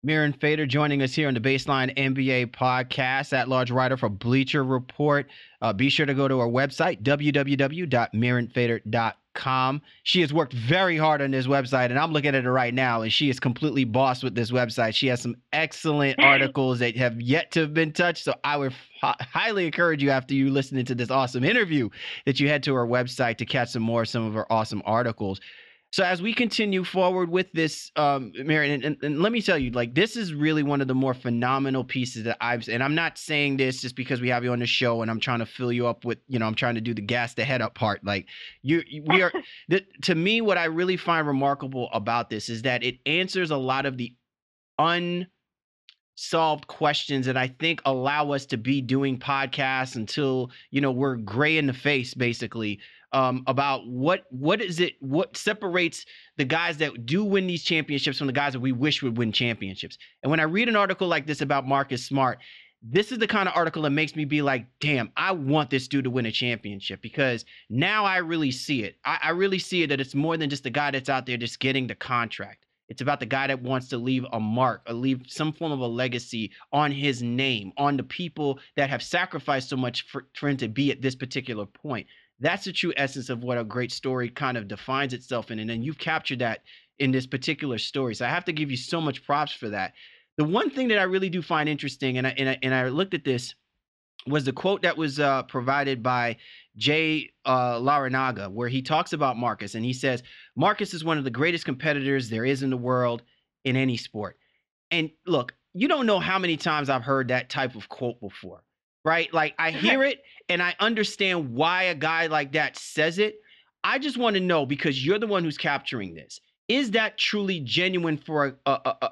Mirin Fader joining us here on the Baseline NBA podcast, at-large writer for Bleacher Report. Be sure to go to our website, www.mirinfader.com. She has worked very hard on this website, and I'm looking at it right now, and she is completely bossed with this website. She has some excellent articles that have yet to have been touched, so I would highly encourage you, after you listening to this awesome interview, that you head to her website to catch some of her awesome articles. So as we continue forward with this, Mirin, and let me tell you, this is really one of the more phenomenal pieces that and I'm not saying this just because we have you on the show and I'm trying to fill you up with, I'm trying to do the gas the head up part. We are, to me, what I really find remarkable about this is that it answers a lot of the unsolved questions that I think allow us to be doing podcasts until, we're gray in the face, basically. About what separates the guys that do win these championships from the guys that we wish would win championships. And when I read an article like this about Marcus Smart, this is the kind of article that makes me be like, damn, I want this dude to win a championship, because now I really see it. I really see it, that it's more than just the guy that's out there just getting the contract. It's about the guy that wants to leave a mark, or leave some form of a legacy on his name, on the people that have sacrificed so much for him to be at this particular point. That's the true essence of what a great story kind of defines itself in. And then you've captured that in this particular story. So I have to give you so much props for that. The one thing that I really do find interesting, and I looked at this, was the quote that was provided by Jay Larinaga, where he talks about Marcus. And he says, Marcus is one of the greatest competitors there is in the world in any sport. And look, you don't know how many times I've heard that type of quote before. Right? I hear it and I understand why a guy like that says it. I just want to know, because you're the one who's capturing this, is that truly genuine for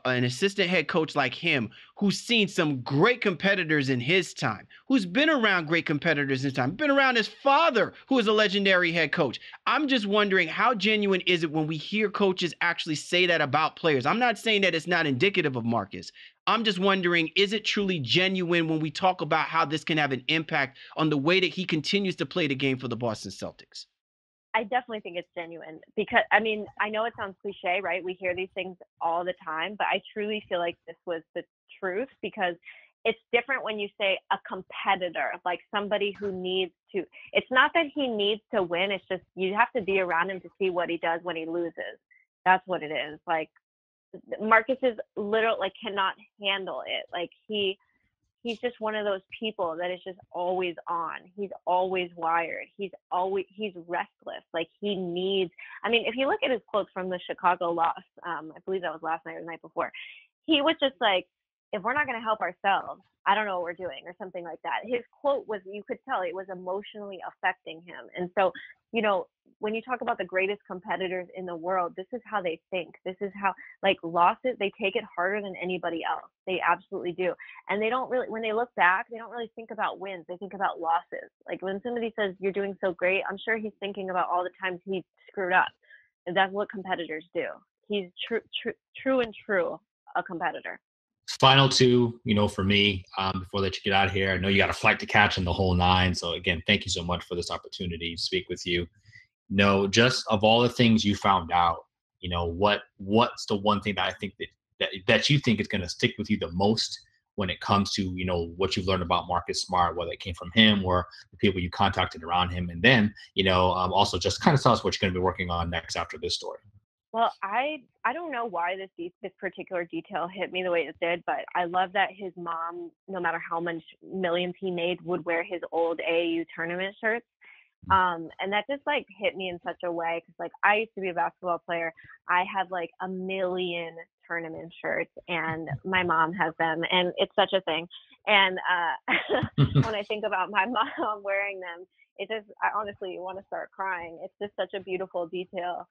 an assistant head coach like him, who's seen some great competitors in his time, who's been around great competitors in his time, been around his father, who is a legendary head coach? I'm just wondering, how genuine is it when we hear coaches actually say that about players? I'm not saying that it's not indicative of Marcus. I'm just wondering, is it truly genuine when we talk about how this can have an impact on the way that he continues to play the game for the Boston Celtics? I definitely think it's genuine, because, I know it sounds cliche, right? We hear these things all the time, but I truly feel like this was the truth, because it's different when you say a competitor, like somebody who needs to. It's not that he needs to win. It's just you have to be around him to see what he does when he loses. That's what it is. Marcus is literally cannot handle it. He's just one of those people that is just always on. He's always wired. He's restless. He needs, if you look at his quotes from the Chicago loss, I believe that was last night or the night before, he was just like, if we're not going to help ourselves, I don't know what we're doing, or something like that. His quote was, you could tell it was emotionally affecting him. And so, when you talk about the greatest competitors in the world, this is how they think. This is how, losses, they take it harder than anybody else. They absolutely do. And they don't really, when they look back, they don't really think about wins. They think about losses. When somebody says you're doing so great, I'm sure he's thinking about all the times he screwed up. And that's what competitors do. He's true a competitor. Final two, for me, before I let you get out of here. I know you got a flight to catch and the whole nine. So again, thank you so much for this opportunity to speak with you. Just of all the things you found out, what's the one thing that I think that you think is going to stick with you the most when it comes to, what you've learned about Marcus Smart, whether it came from him or the people you contacted around him. And then, also just kind of tell us what you're going to be working on next after this story. Well, I don't know why this particular detail hit me the way it did, but I love that his mom, no matter how much millions he made, would wear his old AAU tournament shirts. And that just like hit me in such a way, because like I used to be a basketball player. I have like a million tournament shirts, and my mom has them, and it's such a thing. And when I think about my mom wearing them, I honestly want to start crying. It's just such a beautiful detail.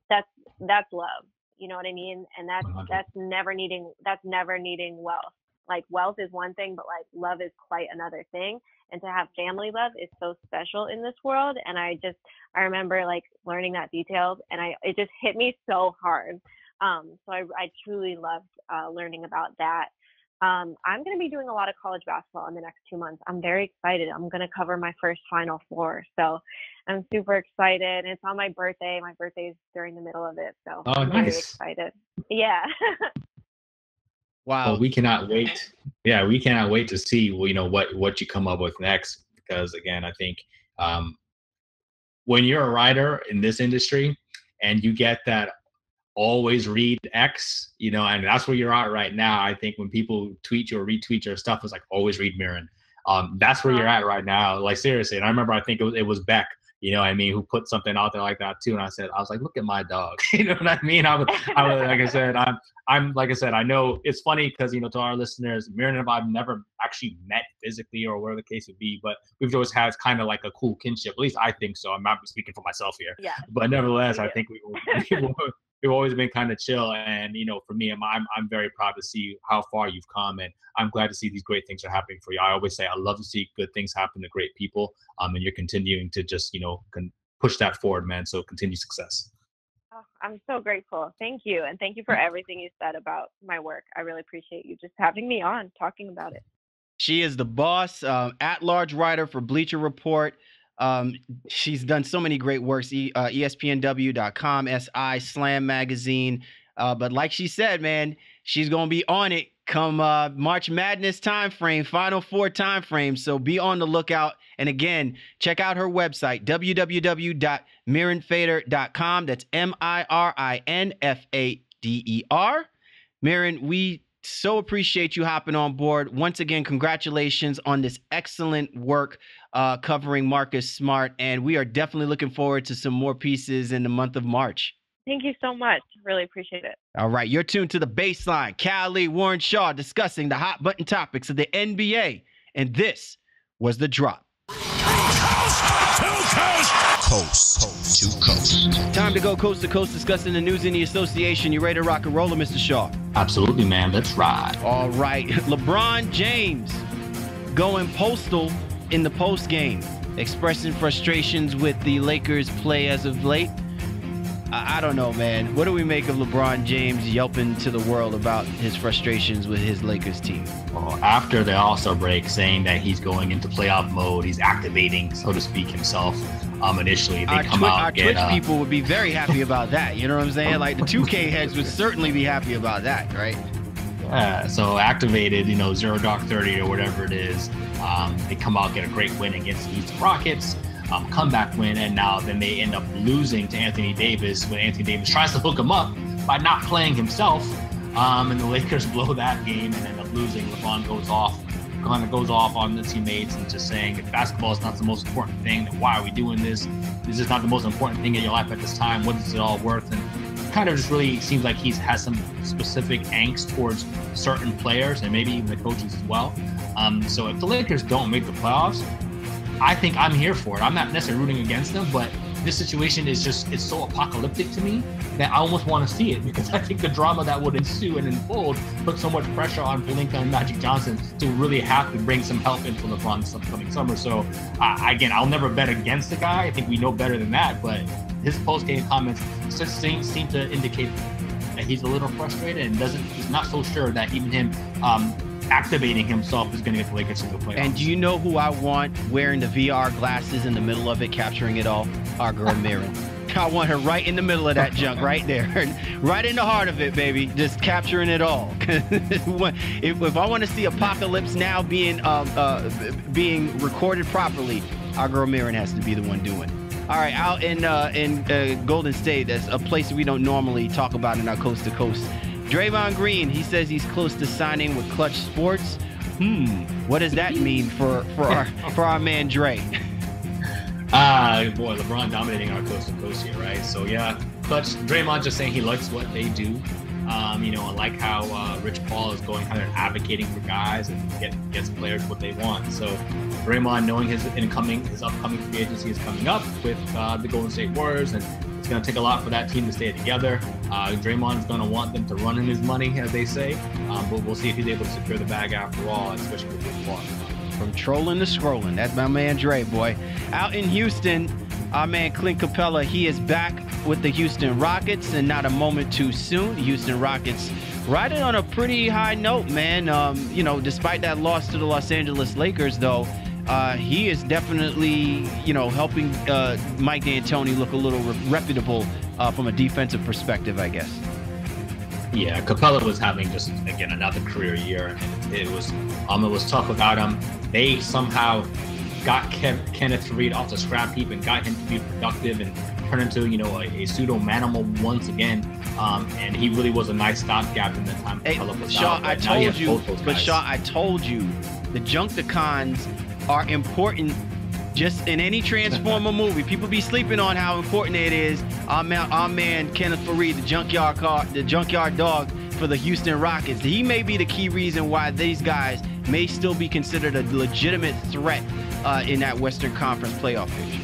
That's love. You know what I mean? And that's never needing wealth. Like wealth is one thing, but like love is quite another thing. And to have family love is so special in this world. And I remember like learning that detail, and it just hit me so hard. So I truly loved learning about that. I'm going to be doing a lot of college basketball in the next 2 months. I'm very excited. I'm going to cover my first Final Four. So I'm super excited. And it's on my birthday. My birthday is during the middle of it. So I'm very excited. Yeah. Wow. Well, we cannot wait. Yeah, we cannot wait to see, what you come up with next. Because again, I think when you're a writer in this industry and you get that always read X, and that's where you're at right now. I think when people tweet you or retweet your stuff, it's like always read Mirin. That's where you're at right now. Like seriously. And I remember, I think it was Beck, who put something out there like that too. And I was like, look at my dog. You know what I mean? I was like I said, I know it's funny because, to our listeners, Mirin and I've never actually met physically or whatever the case would be, but we've always had kind of like a cool kinship. At least I think so. I'm not speaking for myself here. Yeah. But nevertheless, I think we've always been kind of chill. And, for me, I'm very proud to see how far you've come. And I'm glad to see these great things are happening for you. I always say I love to see good things happen to great people. And you're continuing to just, push that forward, man. So continue success. Oh, I'm so grateful. Thank you. And thank you for everything you said about my work. I really appreciate you just having me on, talking about it. She is the boss, at-large writer for Bleacher Report. She's done so many great works, ESPNW.com, SI, Slam Magazine. But like she said, man, she's going to be on it come March Madness timeframe, Final Four timeframe. So be on the lookout. And again, check out her website, www.mirinfader.com. That's MIRINFADER. Mirin, we so appreciate you hopping on board. Once again, congratulations on this excellent work covering Marcus Smart. And we are definitely looking forward to some more pieces in the month of March. Thank you so much. Really appreciate it. All right. You're tuned to The Baseline. Cal Lee, Warren Shaw discussing the hot button topics of the NBA. And this was The Drop. Coast to coast. Time to go coast to coast discussing the news in the association. You ready to rock and roll, Mr. Shaw? Absolutely, man. Let's ride. All right. LeBron James going postal in the post game, expressing frustrations with the Lakers' play as of late. I don't know, man. What do we make of LeBron James yelping to the world about his frustrations with his Lakers team? Well, after the All-Star break, saying that he's going into playoff mode, he's activating, so to speak, himself. Initially, they come out. Our Twitch people would be very happy about that. You know what I'm saying? Like the 2K heads would certainly be happy about that, right? Yeah. So activated, 0 Dark 30 or whatever it is. They come out, get a great win against the Houston Rockets. Comeback win, and now then they end up losing to Anthony Davis when Anthony Davis tries to hook him up by not playing himself, and the Lakers blow that game and end up losing. LeBron goes off on the teammates and just saying, if basketball is not the most important thing, then why are we doing this? This is not the most important thing in your life at this time. What is it all worth? And kind of just really seems like he has some specific angst towards certain players and maybe even the coaches as well. So if the Lakers don't make the playoffs, I think I'm here for it. I'm not necessarily rooting against them, but this situation is it's so apocalyptic to me that I almost want to see it, because I think the drama that would ensue and unfold put so much pressure on Pelinka and Magic Johnson to really have to bring some help in for LeBron this upcoming summer. So again, I'll never bet against the guy. I think we know better than that, but his post-game comments just seem to indicate that he's a little frustrated and he's not so sure that even him activating himself is going to get the Lakers to the playoffs. And do you know who I want wearing the VR glasses in the middle of it, capturing it all? Our girl Mirin. I want her right in the middle of that junk, right there, right in the heart of it, baby, just capturing it all. if I want to see Apocalypse Now being recorded properly, our girl Mirin has to be the one doing it. All right, out in Golden State, that's a place we don't normally talk about in our Coast to Coast. Draymond Green, he says he's close to signing with Clutch Sports. What does that mean for our man Dre? Boy, LeBron dominating our Coast to Coast here, right? So yeah, Clutch, Draymond just saying he likes what they do. I like how Rich Paul is going kind of advocating for guys and gets players what they want. So Draymond, knowing his upcoming free agency is coming up with the Golden State Warriors, and it's going to take a lot for that team to stay together. Draymond's going to want them to run him his money, as they say, but we'll see if he's able to secure the bag after all, especially with Rich Paul. From trolling to scrolling, that's my man Dre, boy. Out in Houston, our man Clint Capella, he is back with the Houston Rockets, and not a moment too soon. The Houston Rockets riding on a pretty high note, man. Despite that loss to the Los Angeles Lakers, though, he is definitely, helping Mike D'Antoni look a little reputable from a defensive perspective, I guess. Yeah, Capella was having just, again, another career year. It was tough without him. They somehow got Kenneth Faried off the scrap heap and got him to be productive and turn into, a pseudo manimal once again. And he really was a nice stopgap in the time Capella was out. I told you, the Junkticons are important. Just in any Transformer movie, people be sleeping on how important it is. Our man Kenneth Faried, the junkyard dog for the Houston Rockets. He may be the key reason why these guys may still be considered a legitimate threat in that Western Conference playoff picture.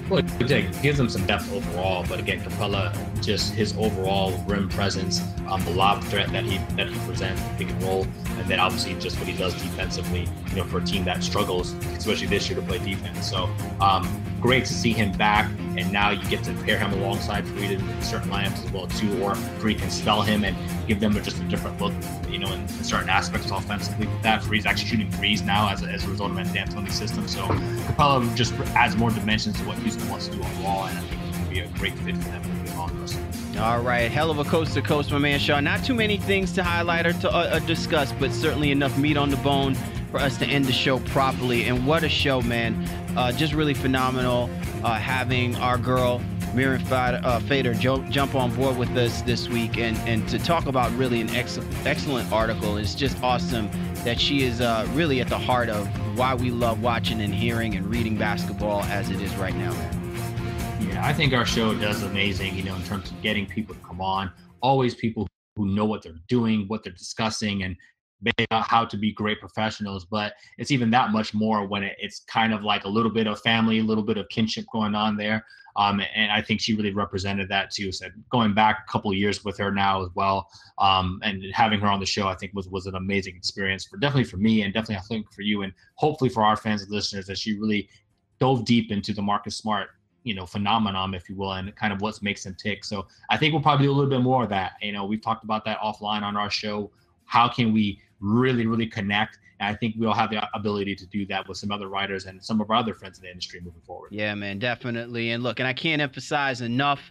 Well, it gives them some depth overall, but again, Capella, just his overall rim presence, the lob threat that he presents, pick and roll, and then obviously just what he does defensively, for a team that struggles, especially this year, to play defense. So great to see him back, and now you get to pair him alongside Faried in certain lineups as well too, or Faried can spell him and give them just a different look, in certain aspects offensively. With that, Faried's actually shooting threes now as a result of D'Antoni's system. So Capella just adds more dimensions to what Houston wants to do overall, and I think it's going to be a great fit for them in the long run. All right, hell of a coast to coast, my man Sean. Not too many things to highlight or to discuss, but certainly enough meat on the bone for us to end the show properly. And what a show, man. Just really phenomenal having our girl Mirin Fader jump on board with us this week and to talk about really an excellent article. It's just awesome that she is really at the heart of why we love watching and hearing and reading basketball as it is right now, man. Yeah, I think our show does amazing, in terms of getting people to come on. Always people who know what they're doing, what they're discussing, and how to be great professionals. But it's even that much more when it's kind of like a little bit of family, a little bit of kinship going on there. And I think she really represented that too. So going back a couple of years with her now as well, and having her on the show, I think was an amazing experience definitely for me, and definitely I think for you, and hopefully for our fans and listeners, that she really dove deep into the Marcus Smart, phenomenon, if you will, and kind of what makes him tick. So I think we'll probably do a little bit more of that. We've talked about that offline on our show. How can we really, really connect? And I think we'll have the ability to do that with some other writers and some of our other friends in the industry moving forward. Yeah, man, definitely. And look, and I can't emphasize enough,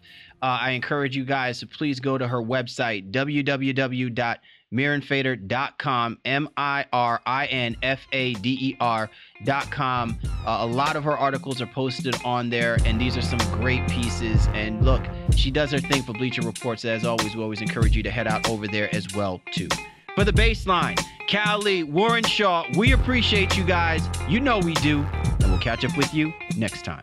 I encourage you guys to please go to her website, www.mirinfader.com, MIRINFADER.com. A lot of her articles are posted on there, and these are some great pieces. And look, she does her thing for Bleacher Reports. As always, we always encourage you to head out over there as well, too. For the Baseline, Cal Lee, Warren Shaw, we appreciate you guys. You know we do. And we'll catch up with you next time.